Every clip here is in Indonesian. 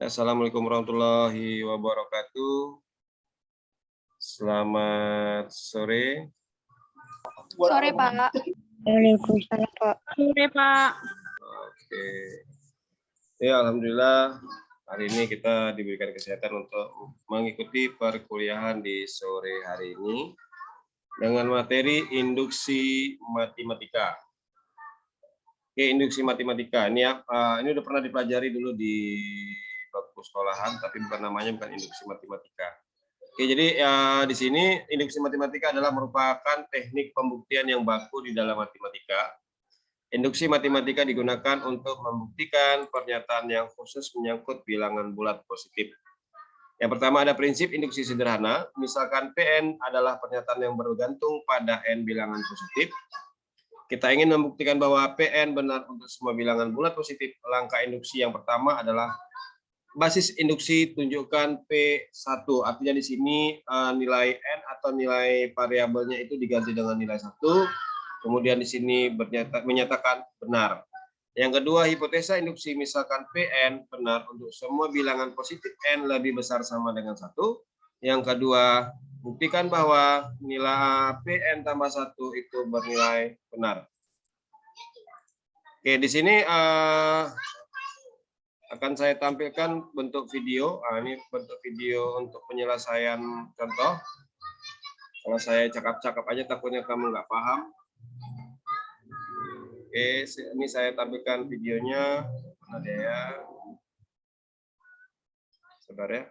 Assalamualaikum warahmatullahi wabarakatuh. Selamat sore. Sore, Pak. Waalaikumsalam, Pak. Sore, Pak. Oke. Ya, alhamdulillah hari ini kita diberikan kesehatan untuk mengikuti perkuliahan di sore hari ini dengan materi induksi matematika. Oke, induksi matematika ini ya, ini udah pernah dipelajari dulu di bangku sekolahan, tapi bukan induksi matematika. Oke, jadi di sini induksi matematika adalah merupakan teknik pembuktian yang baku di dalam matematika. Induksi matematika digunakan untuk membuktikan pernyataan yang khusus menyangkut bilangan bulat positif. Yang pertama ada prinsip induksi sederhana, misalkan Pn adalah pernyataan yang bergantung pada n bilangan positif. Kita ingin membuktikan bahwa Pn benar untuk semua bilangan bulat positif. Langkah induksi yang pertama adalah basis induksi tunjukkan P1. Artinya di sini nilai n atau nilai variabelnya itu diganti dengan nilai 1. Kemudian di sini menyatakan benar. Yang kedua, hipotesa induksi misalkan Pn benar untuk semua bilangan positif n lebih besar sama dengan 1. Yang kedua, buktikan bahwa nilai Pn tambah 1 itu bernilai benar. Oke, di sini akan saya tampilkan bentuk video. Ini bentuk video untuk penyelesaian contoh. Kalau saya cakap-cakap aja takutnya kamu nggak paham. Oke, ini saya tampilkan videonya. Mana dia ya? Sebentar ya.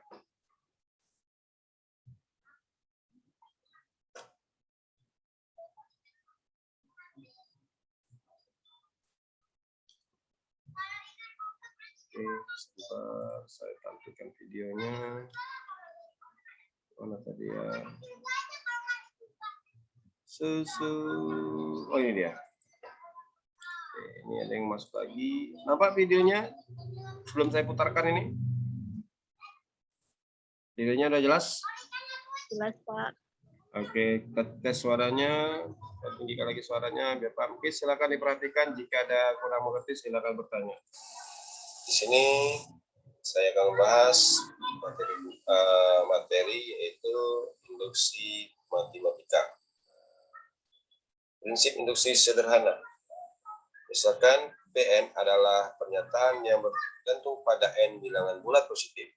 Oke, sebentar saya tampilkan videonya. Mana tadi ya? Oh, ini dia. Oke, ini ada yang masuk lagi. Nampak videonya? Sebelum saya putarkan ini. Videonya udah jelas? Jelas, Pak. Oke, tes suaranya. Saya tinggikan lagi suaranya biar paham. Oke, silakan diperhatikan. Jika ada kurang mengerti, silakan bertanya. Di sini saya akan membahas materi yaitu induksi matematika. Prinsip induksi sederhana. Misalkan Pn adalah pernyataan yang bergantung pada n bilangan bulat positif.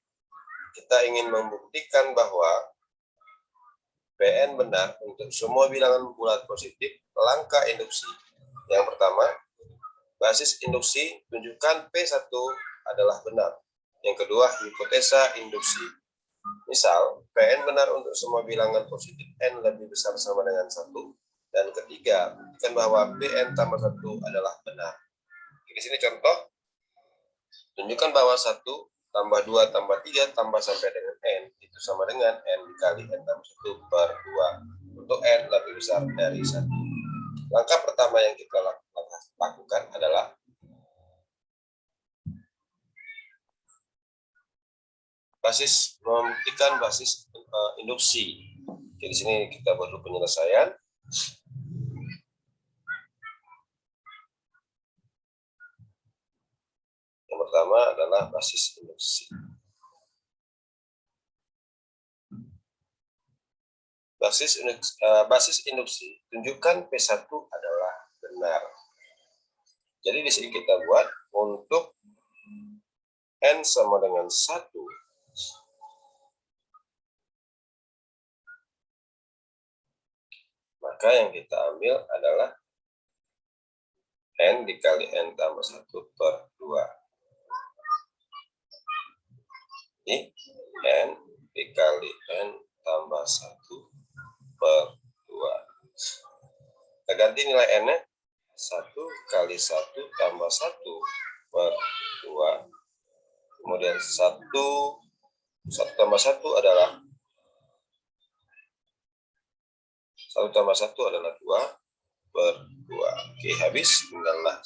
Kita ingin membuktikan bahwa Pn benar untuk semua bilangan bulat positif. Langkah induksi. Yang pertama, basis induksi tunjukkan P1 adalah benar. Yang kedua, hipotesa induksi. Misal, Pn benar untuk semua bilangan positif n lebih besar sama dengan 1. Dan ketiga, buktikan bahwa Pn tambah 1 adalah benar. Di sini contoh, tunjukkan bahwa 1 tambah 2 tambah 3 tambah sampai dengan n itu sama dengan n dikali n tambah 1 per 2 untuk n lebih besar dari 1. Langkah pertama yang kita lakukan adalah membuktikan basis induksi. Jadi di sini kita buat dulu penyelesaian. Yang pertama adalah basis induksi. Basis induksi tunjukkan P1 adalah benar. Jadi di sini kita buat untuk n sama dengan 1. Maka yang kita ambil adalah n dikali n tambah 1 per 2. Ini n dikali n tambah 1 per 2. Kita ganti nilai n-nya. 1 kali 1 tambah 1 per 2. Kemudian 1 tambah 1 adalah 1 tambah 1 adalah 2 per 2. Oke, habis tinggallah.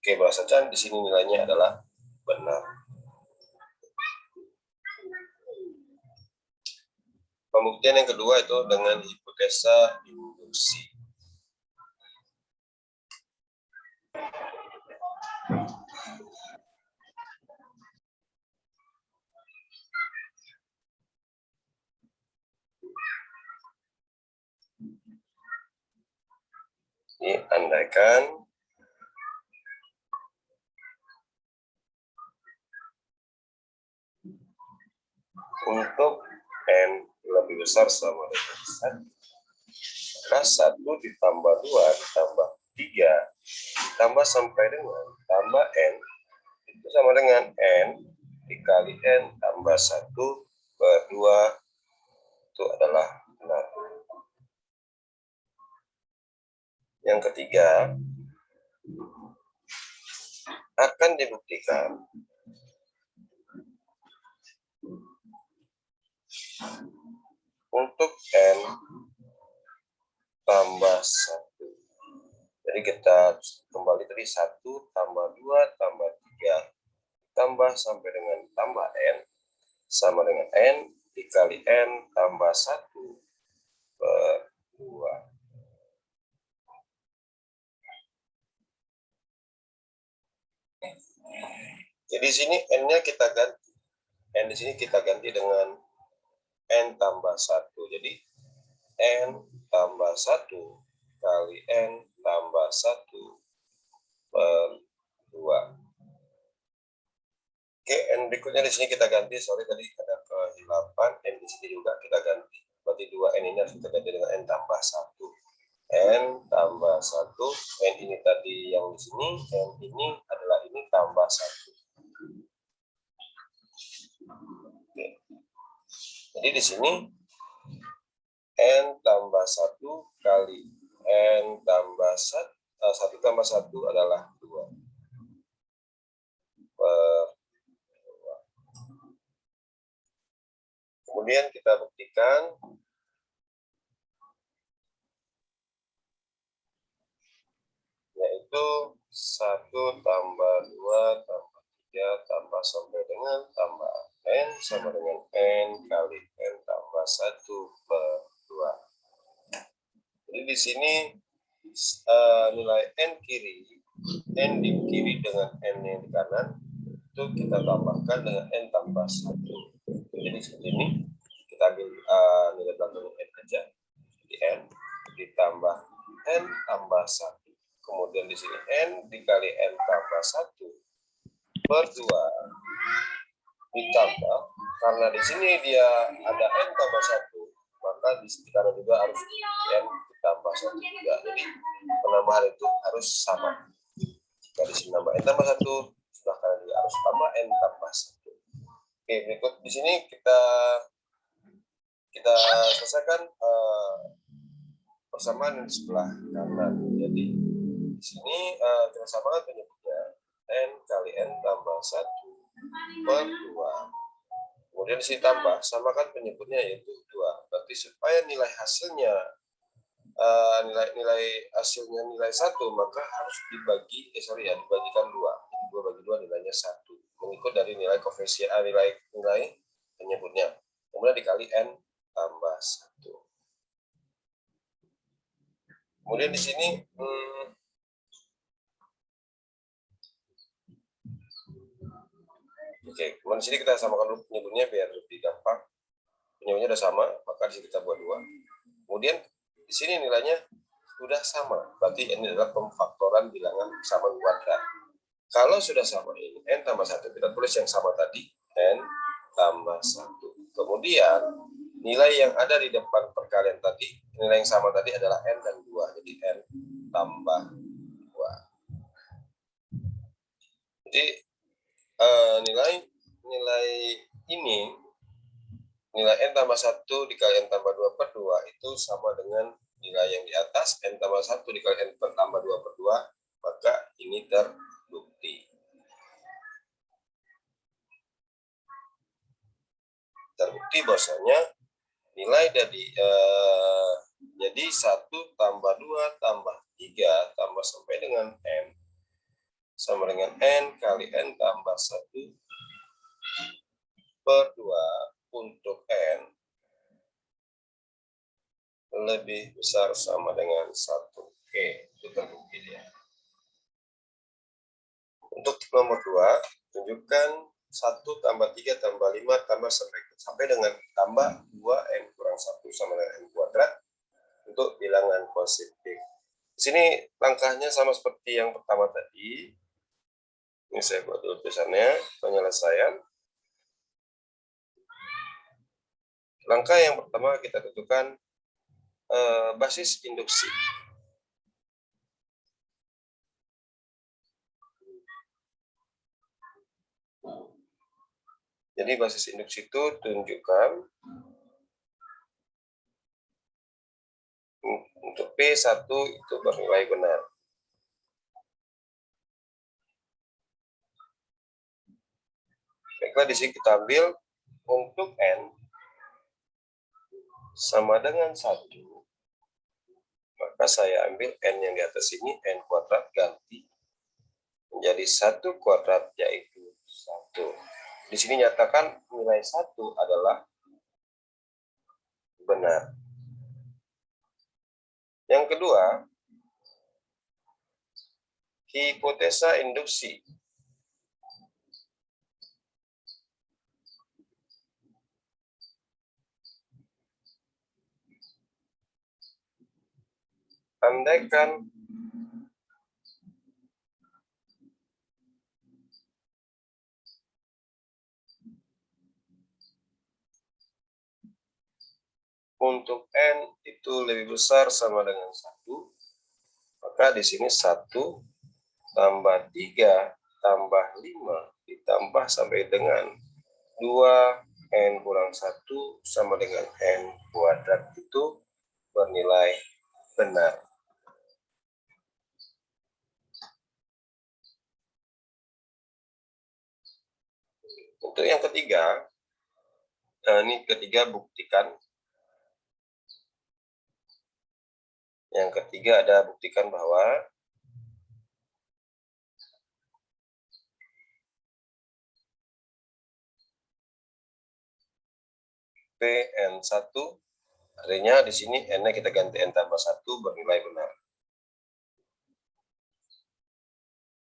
Oke, berdasarkan di sini nilainya adalah benar. Pembuktian yang kedua itu dengan hipotesa induksi. Diandaikan untuk N lebih besar sama dengan 1, maka 1 ditambah 2 ditambah 3 ditambah sampai dengan tambah N itu sama dengan N dikali N tambah 1 per 2 itu adalah 6. Yang ketiga, akan dibuktikan untuk N tambah 1. Jadi kita kembali tadi 1 tambah 2 tambah 3 tambah sampai dengan tambah N sama dengan N dikali N tambah 1 per 2. Jadi sini N-nya kita ganti. N di sini kita ganti dengan N tambah 1. Jadi N tambah 1 kali N tambah 1 per 2. Oke, N berikutnya di sini kita ganti. Sorry tadi ada kehilapan. N di sini juga kita ganti. Berarti 2 N ini harus kita ganti dengan N tambah 1. N tambah 1. N ini tadi yang di sini. N ini adalah ini tambah 1. Oke. Jadi di sini N tambah 1 kali N tambah 1 tambah 1 adalah 2 per 2. Kemudian kita buktikan yaitu 1 tambah 2 tambah 3 tambah sampai dengan tambah N sama dengan N kali N tambah 1 per 2. Jadi di sini nilai N di kiri dengan N yang di kanan itu kita tambahkan dengan N tambah 1. Jadi seperti ini kita ambil nilai belakang N aja. Jadi N ditambah N tambah 1. Kemudian di sini N dikali N tambah 1 per 2 ditambah, karena di sini dia ada N tambah 1, maka di sekitar juga harus N ditambah 1 juga. Jadi penambahan itu harus sama. Jika di sini nambah N tambah 1, sebelah kanan juga harus tambah N tambah 1. Oke, berikut di sini kita selesaikan persamaan di sebelah kanan. Jadi di sini kita samakan penyebutnya N kali N tambah 1 per 2. Kemudian di sini tambah, samakan penyebutnya yaitu 2. Berarti supaya nilai hasilnya nilai 1, maka harus dibagikan 2. Jadi 2 bagi 2 nilainya 1. Mengikut dari nilai koefisien nilai penyebutnya. Kemudian dikali N tambah 1. Kemudian di sini oke, kemudian di sini kita samakan dulu penyebutnya biar lebih gampang. Penyebutnya sudah sama, maka di sini kita buat 2. Kemudian di sini nilainya sudah sama, berarti ini adalah pemfaktoran bilangan sama kuadrat. Kalau sudah sama ini N tambah 1, kita tulis yang sama tadi N tambah 1. Kemudian nilai yang ada di depan perkalian tadi, nilai yang sama tadi adalah N dan 2, jadi N tambah 2. Jadi nilai ini, nilai N tambah 1 dikali N tambah 2 per 2 itu sama dengan nilai yang di atas, N tambah 1 dikali N tambah 2 per 2, maka ini terbukti. Terbukti bahwasanya nilai dari jadi 1 tambah 2 tambah 3 tambah sampai dengan N sama dengan N kali N tambah 1 per 2 untuk N lebih besar sama dengan 1. Oke, itu terbukti ya. Untuk nomor 2, tunjukkan 1 tambah 3 tambah 5 tambah sampai dengan tambah 2 N kurang 1 sama dengan N kuadrat untuk bilangan positif. Di sini langkahnya sama seperti yang pertama tadi. Ini saya buat dulu tulisannya, penyelesaian. Langkah yang pertama kita tentukan basis induksi. Jadi basis induksi itu tunjukkan untuk P1 itu bernilai benar. Baiklah, di sini kita ambil untuk N sama dengan 1. Maka saya ambil N yang di atas ini, N kuadrat ganti menjadi 1 kuadrat, yaitu 1. Di sini nyatakan nilai 1 adalah benar. Yang kedua, hipotesa induksi. Andaikan untuk N itu lebih besar sama dengan 1, maka di sini 1 tambah 3 tambah 5 ditambah sampai dengan 2N kurang 1 sama dengan N kuadrat itu bernilai benar. Untuk yang ketiga, ini ketiga buktikan. Yang ketiga ada buktikan bahwa PN1, artinya di sini N-nya kita ganti N tambah 1 bernilai benar.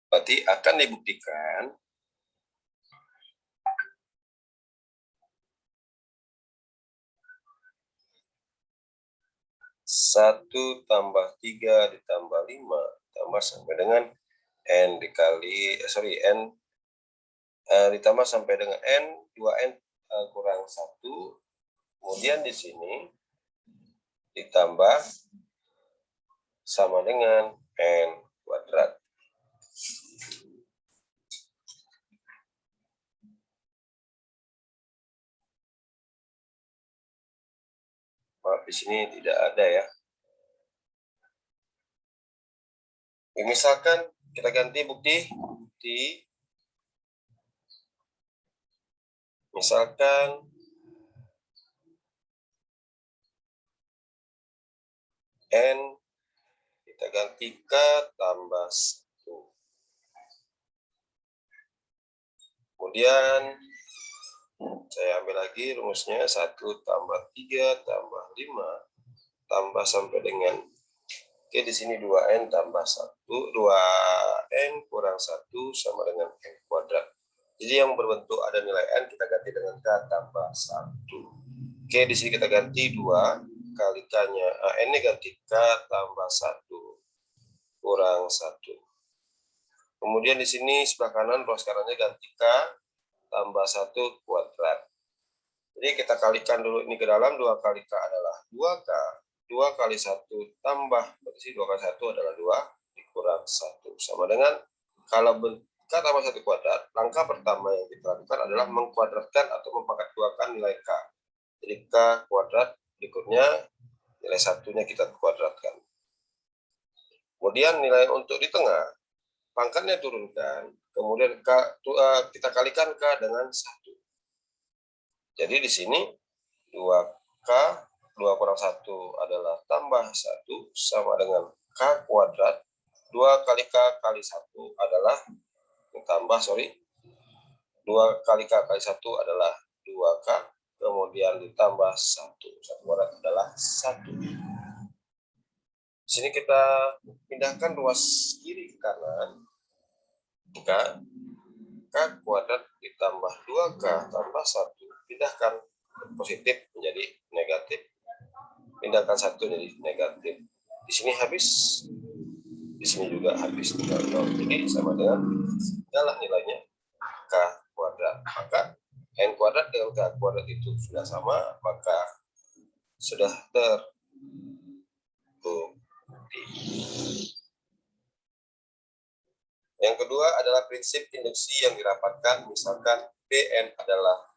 Berarti akan dibuktikan satu tambah 3 ditambah 5 tambah sampai dengan N dikali N ditambah sampai dengan N 2N kurang 1, kemudian di sini ditambah sama dengan N kuadrat. Maaf, di sini tidak ada ya. Misalkan kita ganti bukti. Misalkan N kita ganti K tambah 1. Kemudian saya ambil lagi rumusnya 1 tambah 3 tambah 5 tambah sampai dengan di sini 2N tambah 1, 2N kurang 1 sama dengan N kuadrat. Jadi yang berbentuk ada nilai N kita ganti dengan K tambah 1. Di sini kita ganti 2 kali K-nya, N-nya ganti K tambah 1 kurang 1. Kemudian di sini sebelah kanan ruas kanannya ganti K tambah 1 kuadrat. Jadi kita kalikan dulu ini ke dalam, 2 kali K adalah 2K, 2 kali 1 tambah, berarti 2 kali 1 adalah 2 dikurang 1. Sama dengan, kalau K tambah 1 kuadrat, langkah pertama yang kita lakukan adalah mengkuadratkan atau mempangkat-duakan nilai K. Jadi K kuadrat, berikutnya nilai 1-nya kita kuadratkan. Kemudian nilai untuk di tengah, pangkatnya turunkan, kemudian kita kalikan K dengan 1. Jadi di sini 2K, 2 kurang 1 adalah tambah 1 sama dengan K kuadrat. 2 kali K kali 1 adalah tambah, 2 kali K kali 1 adalah 2K, kemudian ditambah 1. 1 kuadrat adalah 1. Di sini kita pindahkan ruas kiri ke kanan. K kuadrat ditambah 2K tambah 1. Pindahkan positif menjadi negatif. Pindahkan 1 jadi negatif. Di sini habis habis tinggal 0. Jadi sama dengan adalah nilainya K kuadrat. Maka N kuadrat dengan K kuadrat itu sudah sama, maka sudah terbukti. Yang kedua adalah prinsip induksi yang dirapatkan. Misalkan Pn adalah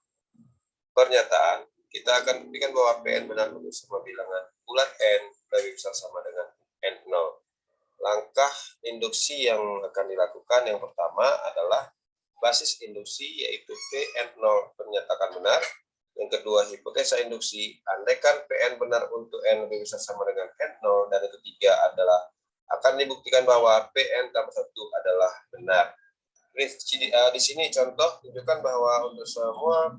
pernyataan, kita akan buktikan bahwa Pn benar untuk semua bilangan bulat N lebih besar sama dengan N0. Langkah induksi yang akan dilakukan yang pertama adalah basis induksi, yaitu Pn0 ternyatakan benar. Yang kedua, hipotesa induksi, andaikan Pn benar untuk N lebih besar sama dengan N0. Dan yang ketiga adalah akan dibuktikan bahwa Pn tambah 1 adalah benar. Di sini contoh tunjukkan bahwa untuk semua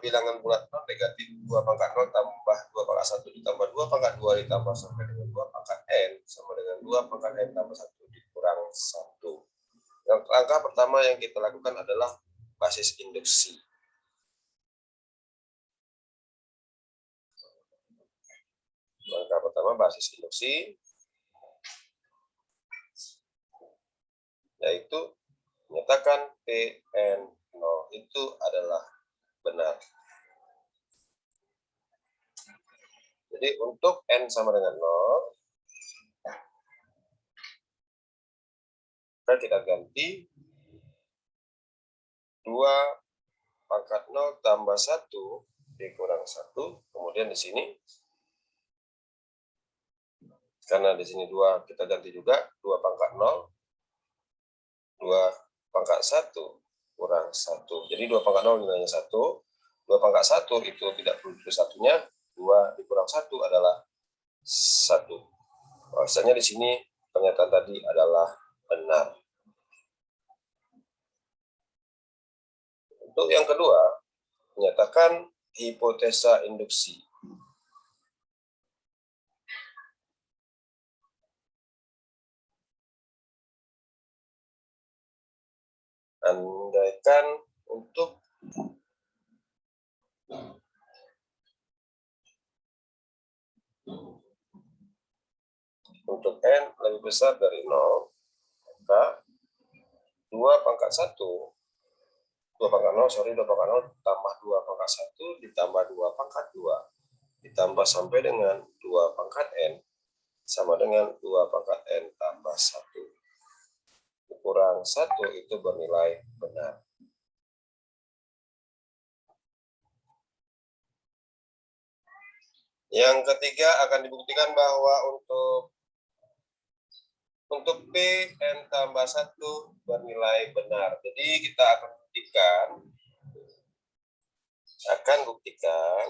bilangan bulat non negatif 2 pangkat 0 tambah 2 pangkat 1 ditambah 2 pangkat 2 ditambah sampai dengan 2 pangkat N sama dengan 2 pangkat N tambah 1 dikurang 1. Langkah pertama yang kita lakukan adalah basis induksi. Langkah pertama basis induksi, yaitu menyatakan Pn0 itu adalah benar. Jadi untuk N sama dengan 0, kita ganti 2 pangkat 0 tambah 1 dikurang 1. Kemudian di sini, karena di sini 2 kita ganti juga 2 pangkat 0, 2 pangkat 1 kurang 1. Jadi 2 pangkat 0 nilainya 1. 2 pangkat 1 itu tidak perlu plus satunya. 2 dikurang 1 adalah 1. Bahwasanya di sini pernyataan tadi adalah benar. Untuk yang kedua, menyatakan hipotesa induksi. Andaikan untuk N lebih besar dari 0, maka 2 pangkat 1, 2 pangkat 0 tambah 2 pangkat 1 ditambah 2 pangkat 2 ditambah sampai dengan 2 pangkat N sama dengan 2 pangkat N tambah 1 kurang 1 itu bernilai benar. Yang ketiga akan dibuktikan bahwa untuk Pn tambah 1 bernilai benar. Jadi kita akan buktikan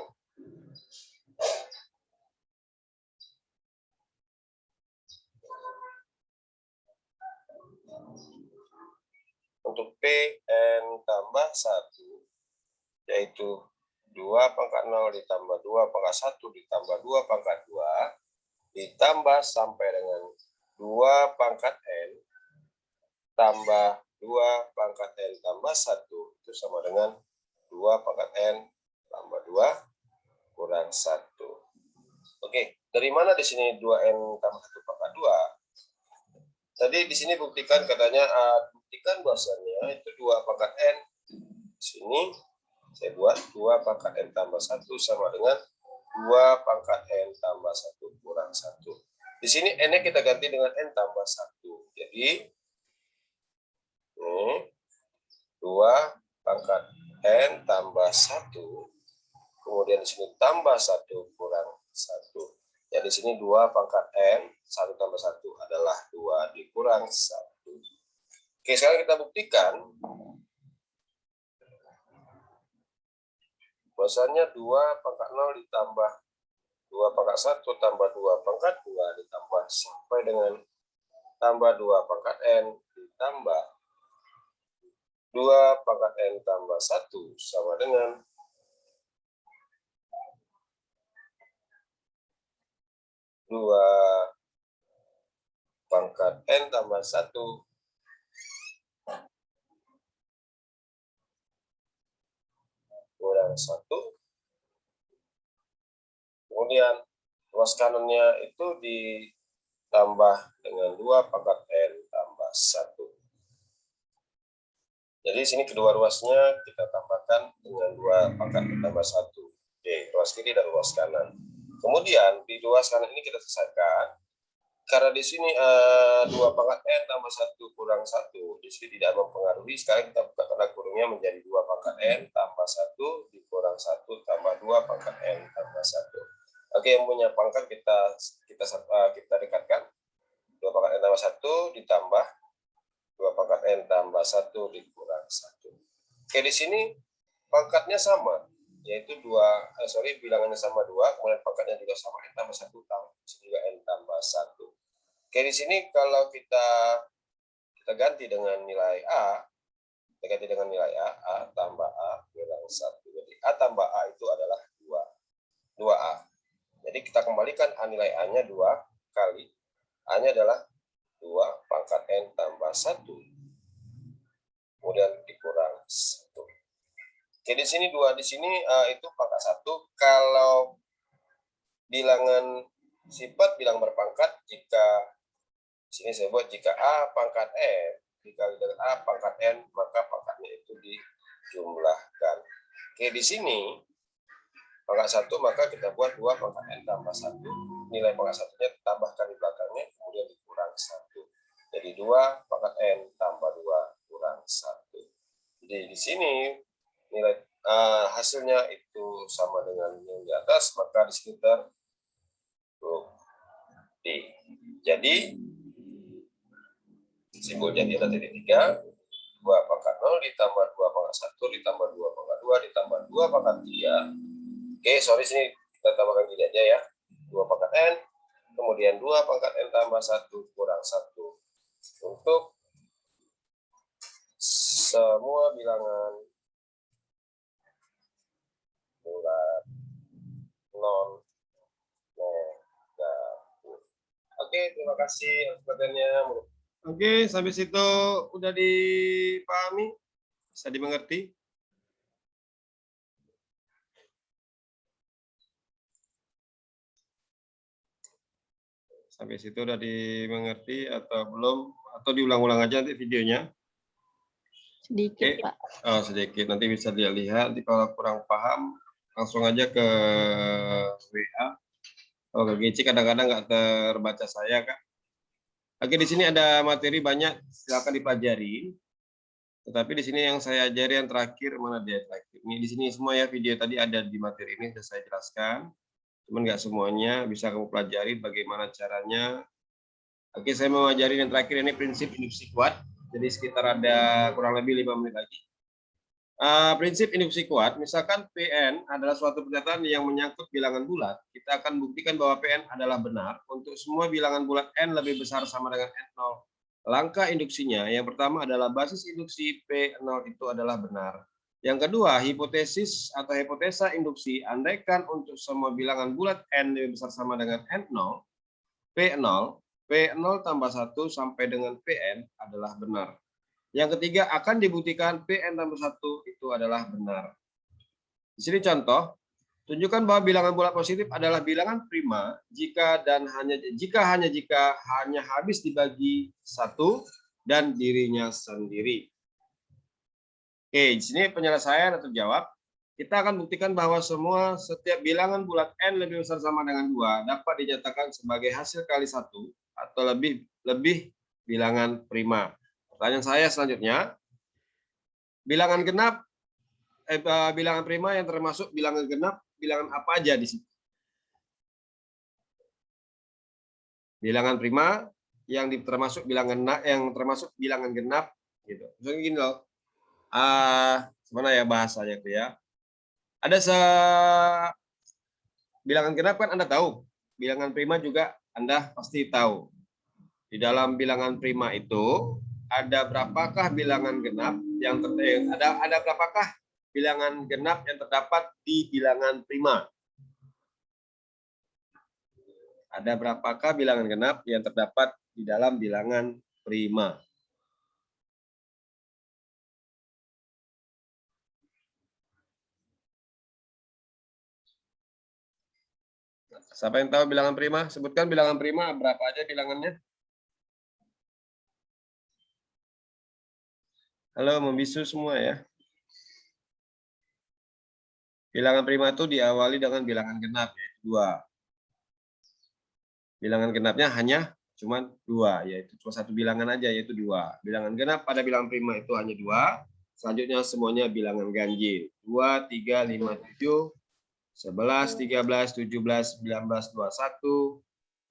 untuk Pn tambah 1, yaitu 2 pangkat 0 ditambah 2 pangkat 1 ditambah 2 pangkat 2 ditambah sampai dengan 2 pangkat N tambah 2 pangkat N tambah 1 itu sama dengan 2 pangkat N tambah 2 kurang 1. Oke, dari mana di sini 2N tambah 1 pangkat 2? Tadi di sini buktikan katanya buktikan bahwasannya itu 2 pangkat N. Di sini saya buat 2 pangkat N tambah 1 sama dengan 2 pangkat N tambah 1 kurang 1. Di sini N-nya kita ganti dengan N tambah 1. Jadi, ini 2 pangkat N tambah 1. Kemudian di sini tambah 1 kurang 1. Ya, di sini 2 pangkat N, 1 tambah 1 adalah 2 dikurang 1. Oke, sekarang kita buktikan bahwasanya 2 pangkat 0 ditambah 2 pangkat 1 tambah 2 pangkat 2 ditambah sampai dengan tambah 2 pangkat N ditambah 2 pangkat N tambah 1 sama dengan 2 pangkat N tambah 1 kurang 1. Kemudian ruas kanannya itu tambah dengan 2 pangkat N tambah 1. Jadi sini kedua ruasnya kita tambahkan dengan 2 pangkat N tambah 1. Oke, ruas kiri dan ruas kanan. Kemudian di ruas kanan ini kita selesaikan. Karena di sini 2 pangkat N tambah 1 kurang 1, di sini tidak mempengaruhi. Sekarang kita buka tanda kurungnya menjadi 2 pangkat N tambah 1 dikurang 1 tambah 2 pangkat N tambah 1. Oke, yang punya pangkat kita dekatkan. 2 pangkat N tambah 1 ditambah 2 pangkat N tambah 1 dikurang 1. Oke, di sini pangkatnya sama, yaitu bilangannya sama 2, kemudian pangkatnya juga sama, N tambah 1 juga N tambah 1. Oke, di sini kalau kita ganti dengan nilai A, A tambah A kurang 1. Jadi A tambah A itu adalah 2A. Jadi kita kembalikan nilai A-nya 2 kali. A-nya adalah 2 pangkat N tambah 1. Kemudian dikurang 1. Oke, di sini 2, di sini itu pangkat 1. Kalau bilangan sifat bilang berpangkat, jika di sini saya buat jika A pangkat N dikali dengan A pangkat N, maka pangkatnya itu dijumlahkan. Oke, di sini pangkat 1 maka kita buat 2 pangkat N tambah 1. Nilai pangkat 1-nya ditambahkan di belakangnya, kemudian dikurang 1. Jadi 2 pangkat N tambah 2 kurang 1. Jadi di sini nilai hasilnya itu sama dengan yang di atas, maka di sekitar D. Jadi simbol jadi ada titik 3, 2 pangkat 0 ditambah 2 pangkat 1 ditambah 2 pangkat 2 ditambah 2 pangkat 3. Oke, sorry sini kita tambahkan gini aja ya. 2 pangkat N, kemudian 2 pangkat N tambah 1 kurang 1. Untuk semua bilangan bulat non negatif. Oke, terima kasih atas perhatiannya. Oke, sampai situ udah dipahami? Bisa dimengerti? Sampai situ udah dimengerti atau belum? Atau diulang-ulang aja nanti videonya? Sedikit, Oke. Pak. Oh, sedikit. Nanti bisa dilihat. Nanti kalau kurang paham, langsung aja ke WA. Kalau ke GC kadang-kadang nggak terbaca saya, Kak. Oke, di sini ada materi banyak, silakan dipelajari. Tetapi di sini yang saya ajari yang terakhir, mana dia terakhir? Ini di sini semua ya, video tadi ada di materi ini sudah saya jelaskan. Cuman nggak semuanya, bisa kamu pelajari bagaimana caranya. Oke, saya mau ajarin yang terakhir ini prinsip induksi kuat. Jadi sekitar ada kurang lebih 5 menit lagi. Prinsip induksi kuat, misalkan PN adalah suatu pernyataan yang menyangkut bilangan bulat, kita akan buktikan bahwa PN adalah benar untuk semua bilangan bulat N lebih besar sama dengan N0. Langkah induksinya, yang pertama adalah basis induksi P0 itu adalah benar. Yang kedua, hipotesis atau hipotesa induksi, andaikan untuk semua bilangan bulat N lebih besar sama dengan N0, P0 tambah 1 sampai dengan PN adalah benar. Yang ketiga, akan dibuktikan Pn tambah 1 itu adalah benar. Di sini contoh, tunjukkan bahwa bilangan bulat positif adalah bilangan prima jika hanya habis dibagi 1 dan dirinya sendiri. Oke, di sini penyelesaian atau jawab. Kita akan buktikan bahwa setiap bilangan bulat N lebih besar sama dengan 2 dapat dinyatakan sebagai hasil kali 1 atau lebih bilangan prima. Pertanyaan saya selanjutnya, bilangan prima yang termasuk bilangan genap, bilangan apa aja di sini? Bilangan prima yang termasuk bilangan genap, gitu. Misalnya gini loh, gimana ya bahasanya itu ya? Ada bilangan genap kan Anda tahu, bilangan prima juga Anda pasti tahu. Di dalam bilangan prima itu ada berapakah bilangan genap yang ada berapakah bilangan genap yang terdapat di bilangan prima? Ada berapakah bilangan genap yang terdapat di dalam bilangan prima? Siapa yang tahu bilangan prima? Sebutkan bilangan prima berapa aja bilangannya. Halo, membisu semua ya. Bilangan prima itu diawali dengan bilangan genap, yaitu 2. Bilangan genapnya hanya cuma 2, yaitu cuma satu bilangan aja, yaitu 2. Bilangan genap pada bilangan prima itu hanya 2. Selanjutnya semuanya bilangan ganjil. 2, 3, 5, 7, 11, 13, 17, 19, 21,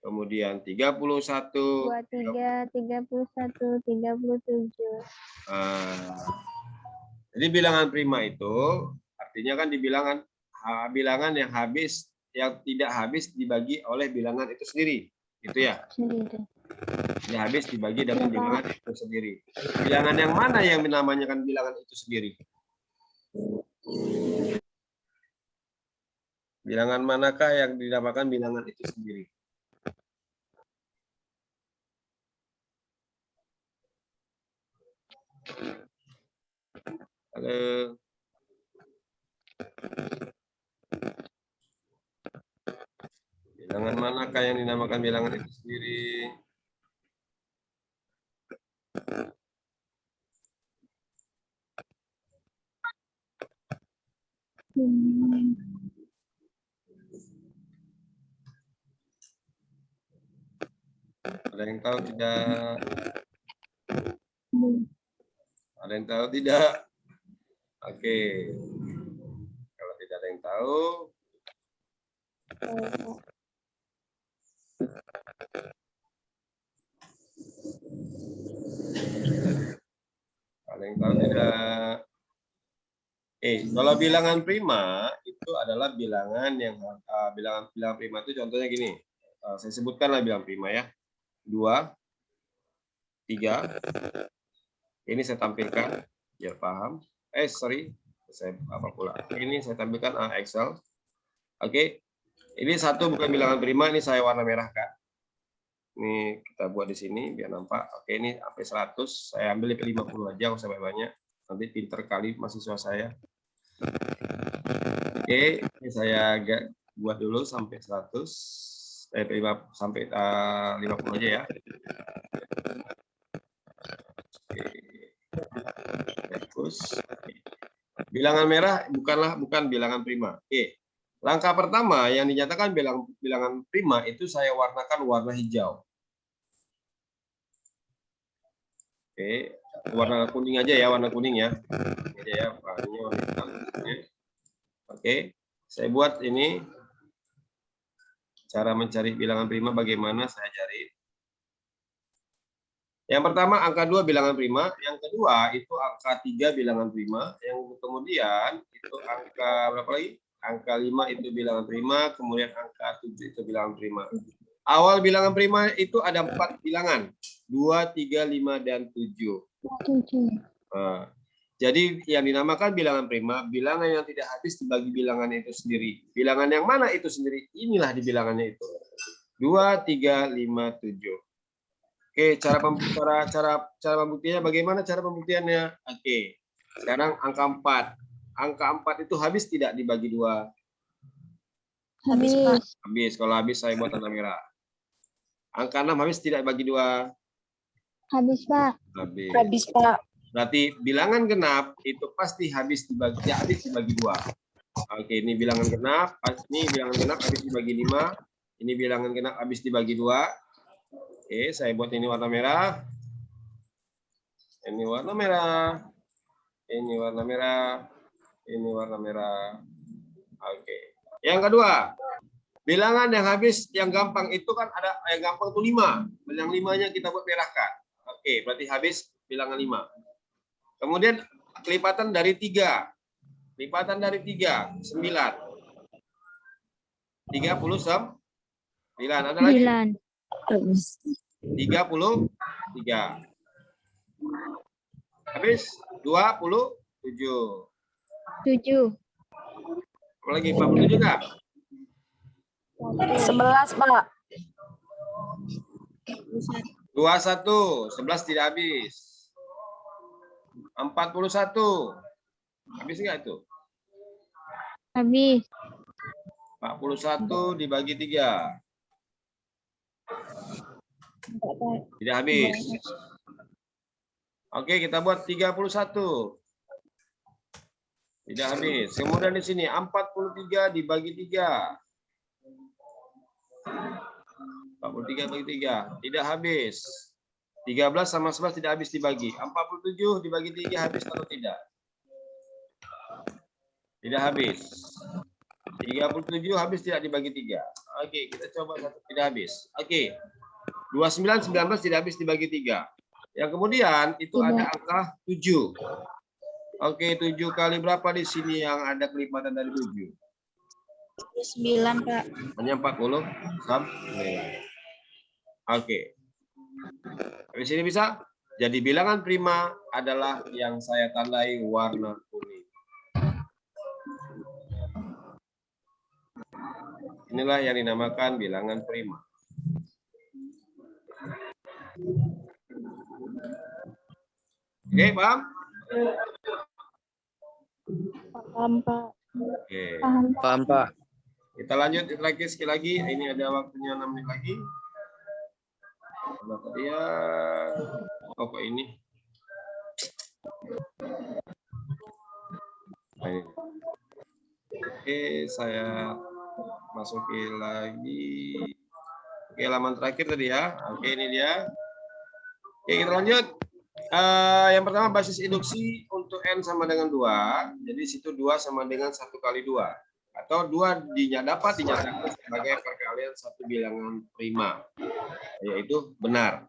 kemudian 31. 23, 31, 37. Jadi bilangan prima itu artinya kan di bilangan yang tidak habis dibagi oleh bilangan itu sendiri, gitu ya. Sendiri. Tidak habis dibagi dengan bilangan itu sendiri. Bilangan yang mana yang namanya kan bilangan itu sendiri? Bilangan manakah yang dinamakan bilangan itu sendiri? Halo. Bilangan manakah yang dinamakan bilangan itu sendiri? Ada yang tahu tidak? Ada yang tahu tidak? Oke. Kalau tidak ada yang tahu, ada yang tahu tidak? Kalau bilangan prima itu adalah bilangan yang bilangan prima itu contohnya gini. Saya sebutkanlah bilangan prima ya. 2, 3. Ini saya tampilkan biar paham. Sorry, saya apa pula? Ini saya tampilkan Excel. Oke. Ini satu bukan bilangan prima, ini saya warna merahkan. Ini kita buat di sini biar nampak. Oke, ini sampai 100. Saya ambil 50 aja, nggak usah banyak. Nanti pinter kali mahasiswa saya. Oke, ini saya buat dulu sampai 100. Sampai 50 aja ya. Oke. Bagus. Bilangan merah bukan bilangan prima. Oke. Langkah pertama yang dinyatakan bilangan prima itu saya warnakan warna hijau. Oke, warna kuning aja ya, warna kuning ya. Ini aja ya, warnanya warna hitam. Oke, saya buat ini cara mencari bilangan prima bagaimana saya cari. Yang pertama angka 2 bilangan prima, yang kedua itu angka 3 bilangan prima, yang kemudian itu angka berapa lagi? Angka 5 itu bilangan prima, kemudian angka 7 itu bilangan prima. Awal bilangan prima itu ada 4 bilangan, 2, 3, 5, dan 7. Nah, jadi yang dinamakan bilangan prima, bilangan yang tidak habis dibagi bilangan itu sendiri. Bilangan yang mana itu sendiri? Inilah di bilangannya itu. 2, 3, 5, 7. Oke, cara pembuktiannya bagaimana cara pembuktiannya? Oke, sekarang angka 4. Angka 4 itu habis tidak dibagi 2? Habis, Pak. Habis. Kalau habis saya buat tanda merah. Angka 6 habis tidak bagi 2? Habis, Pak. Habis. Habis, Pak. Berarti bilangan genap itu pasti habis dibagi 2. Oke, ini bilangan genap. Ini bilangan genap habis dibagi 5. Ini bilangan genap habis dibagi 2. Oke, saya buat ini warna merah. Ini warna merah. Ini warna merah. Ini warna merah. Oke. Yang kedua, bilangan yang habis, yang gampang itu kan ada yang gampang itu 5. Yang 5-nya kita buat merahkan. Oke, berarti habis bilangan 5. Kemudian kelipatan dari 3. Lipatan dari 3, 9. 39. Ada lagi? 33. Habis 27. 7. Apa lagi 47 enggak? 11, Pak. 21, 11 tidak habis. 41. Habis enggak itu? Habis. 41 dibagi 3. Tidak habis. Oke, kita buat 31. Tidak habis. Kemudian di sini 43 dibagi 3. 43 bagi 3. Tidak habis. 13 sama 11 tidak habis dibagi. 47 dibagi 3 habis atau tidak? Tidak habis. 37 habis tidak dibagi 3. Oke, kita coba satu tidak habis. Oke. 29, 19 tidak habis dibagi 3. Yang kemudian itu Tidak. ada angka 7. Oke, 7 kali berapa di sini yang ada kelipatan dari 7? 9, Pak. Hanya 40 sampai. Oke. Di sini bisa. Jadi bilangan prima adalah yang saya tandai warna kuning. Inilah yang dinamakan bilangan prima. Oke, paham? Paham, Pak. Oke. Paham, Pak. Paham, Pak. Kita lanjut lagi sekali lagi. Ini ada waktunya 6 menit lagi. Kenapa dia? Oh, kok ini? Nah, ini. Oke, saya masukin lagi. Oke, halaman terakhir tadi ya. Oke, ini dia. Oke, kita lanjut. Yang pertama basis induksi untuk N sama dengan 2. Jadi situ 2 sama dengan 1 kali 2. Atau 2 dapat dinyatakan sebagai perkalian satu bilangan prima. Yaitu benar.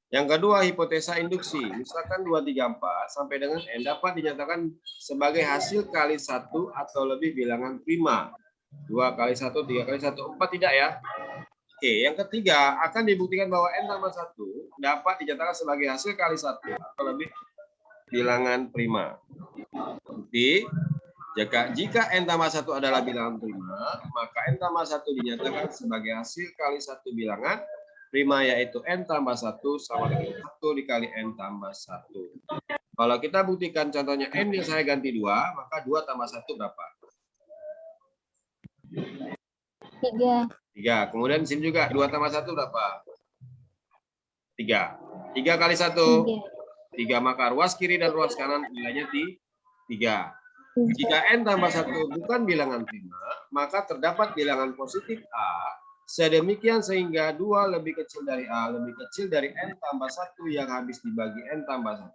Yang kedua hipotesa induksi. Misalkan 2, 3, 4 sampai dengan N dapat dinyatakan sebagai hasil kali 1 atau lebih bilangan prima. 2 kali 1, 3 kali 1, 4 tidak ya. Oke, yang ketiga akan dibuktikan bahwa N tambah 1 dapat dinyatakan sebagai hasil kali 1 atau lebih bilangan prima. Bukti, jika N tambah 1 adalah bilangan prima, maka N tambah 1 dinyatakan sebagai hasil kali 1 bilangan prima, yaitu N tambah 1 sama dengan 1 dikali N tambah 1. Kalau kita buktikan contohnya N yang saya ganti 2, maka 2 tambah 1 berapa? 3. 3. Kemudian di sini juga 2 tambah 1 berapa? 3. 3 kali 1. 3, maka ruas kiri dan ruas kanan nilainya 3. Jika N tambah 1 bukan bilangan prima, maka terdapat bilangan positif A sedemikian sehingga 2 lebih kecil dari A lebih kecil dari N tambah 1 yang habis dibagi N tambah 1.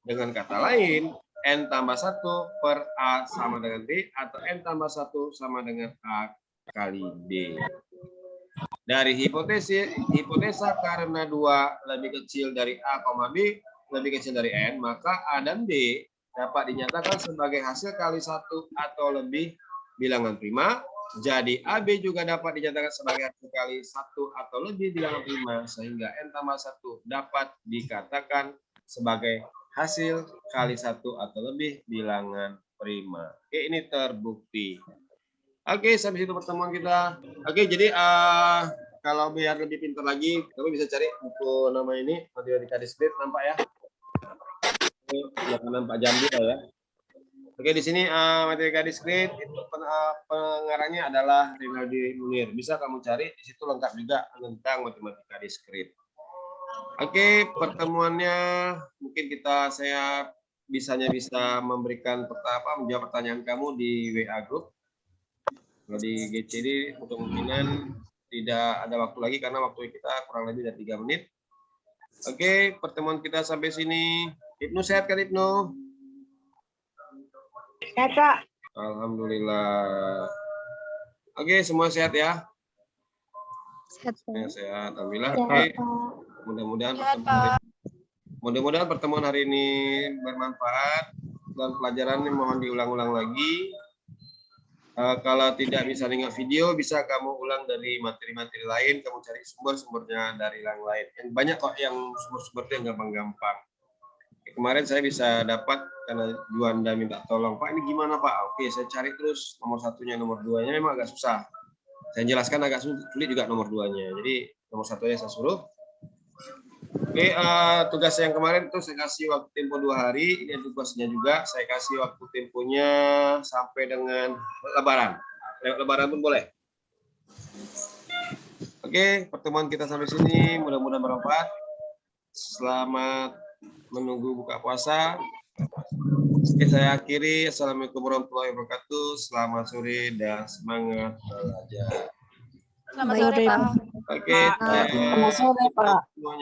Dengan kata lain, N tambah 1 per A sama dengan B atau N tambah 1 sama dengan A kali B. Dari hipotesa karena 2 lebih kecil dari A, B lebih kecil dari N, maka A dan B dapat dinyatakan sebagai hasil kali 1 atau lebih bilangan prima. Jadi AB juga dapat dinyatakan sebagai hasil kali 1 atau lebih bilangan prima, sehingga N tambah 1 dapat dikatakan sebagai hasil kali 1 atau lebih bilangan prima. Oke, ini terbukti. Oke, sampai situ pertemuan kita. Oke, jadi kalau biar lebih pintar lagi, kamu bisa cari buku nama ini, matematika diskrit, nampak ya? Jangan nampak jambi ya. Oke, di sini matematika diskrit itu pengarangnya adalah Rinaldi Munir. Bisa kamu cari di situ lengkap juga tentang matematika diskrit. Oke, pertemuannya mungkin saya bisa memberikan menjawab pertanyaan kamu di WA group. Kalau di GCD kemungkinan tidak ada waktu lagi karena waktu kita kurang lebih dari 3 menit. Oke, pertemuan kita sampai sini. Ibnu sehat kan Ibnu? Sehat, Pak. Alhamdulillah. Oke, semua sehat ya? Sehat, Pak. Sehat, alhamdulillah. Sehat, Oke. Pak. Mudah-mudahan pertemuan hari ini bermanfaat dan pelajaran ini mohon diulang-ulang lagi. Kalau tidak bisa dengar video, bisa kamu ulang dari materi-materi lain. Kamu cari sumber-sumbernya dari yang lain. Yang banyak kok yang sumber-sumber yang gampang-gampang. Kemarin saya bisa dapat karena Juanda minta tolong, Pak ini gimana Pak? Oke, saya cari terus nomor satunya, nomor duanya memang agak susah. Saya jelaskan agak sulit juga nomor duanya. Jadi nomor satunya saya suruh. Oke, tugas yang kemarin itu saya kasih waktu tempo 2 hari. Ini tugasnya juga saya kasih waktu temponya sampai dengan Lebaran. lewat lebaran pun boleh. Oke, pertemuan kita sampai sini mudah-mudahan bermanfaat. Selamat menunggu buka puasa. Oke, saya akhiri. Assalamualaikum warahmatullahi wabarakatuh. Selamat sore dan semangat belajar. Selamat sore, Pak. Oke, Selamat selamat sore, Pak. semuanya.